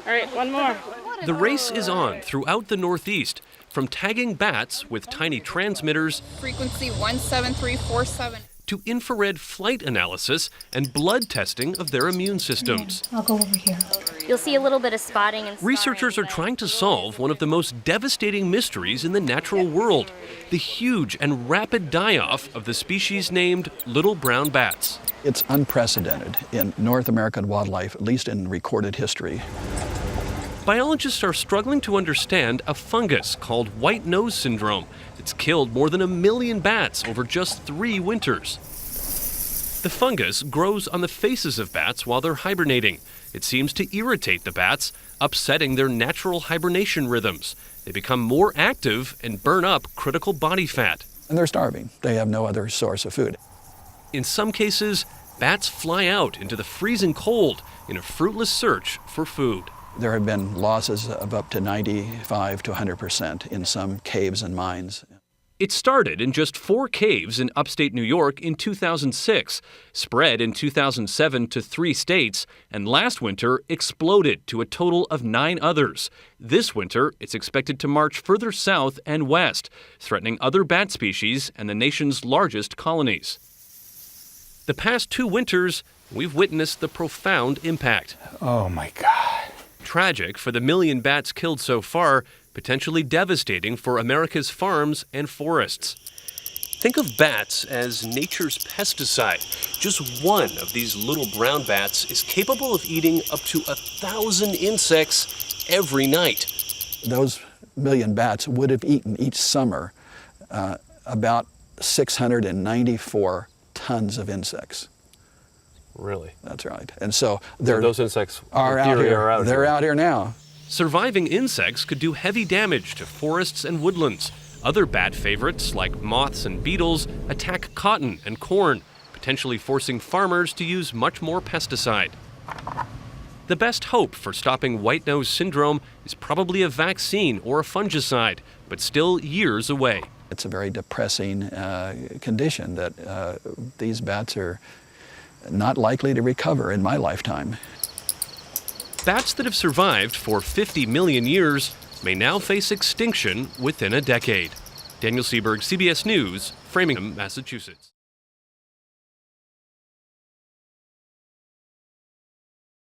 All right, one more. The race is on throughout the Northeast, from tagging bats with tiny transmitters Frequency 17347. to infrared flight analysis and blood testing of their immune systems. I'll go over here. You'll see a little bit of spotting and Researchers are trying to solve one of the most devastating mysteries in the natural world, the huge and rapid die-off of the species named little brown bats. It's unprecedented in North American wildlife, at least in recorded history. Biologists are struggling to understand a fungus called white nose syndrome. It's killed more than 1 million bats over just 3 winters. The fungus grows on the faces of bats while they're hibernating. It seems to irritate the bats, upsetting their natural hibernation rhythms. They become more active and burn up critical body fat. And they're starving. They have no other source of food. In some cases, bats fly out into the freezing cold in a fruitless search for food. There have been losses of up to 95 to 100% in some caves and mines. It started in just 4 caves in upstate New York in 2006, spread in 2007 to 3 states, and last winter exploded to a total of 9 others. This winter, it's expected to march further south and west, threatening other bat species and the nation's largest colonies. The past 2 winters, we've witnessed the profound impact. Oh my God. Tragic for the 1 million bats killed so far, potentially devastating for America's farms and forests. Think of bats as nature's pesticide. Just one of these little brown bats is capable of eating up to 1,000 insects every night. Those 1 million bats would have eaten each summer about 694 tons of insects. Really? That's right. And so those insects are out here. They're out here now. Surviving insects could do heavy damage to forests and woodlands. Other bat favorites, like moths and beetles, attack cotton and corn, potentially forcing farmers to use much more pesticide. The best hope for stopping white nose syndrome is probably a vaccine or a fungicide, but still years away. It's a very depressing condition that these bats are not likely to recover in my lifetime. Bats that have survived for 50 million years may now face extinction within a decade. Daniel Sieberg, CBS News, Framingham, Massachusetts.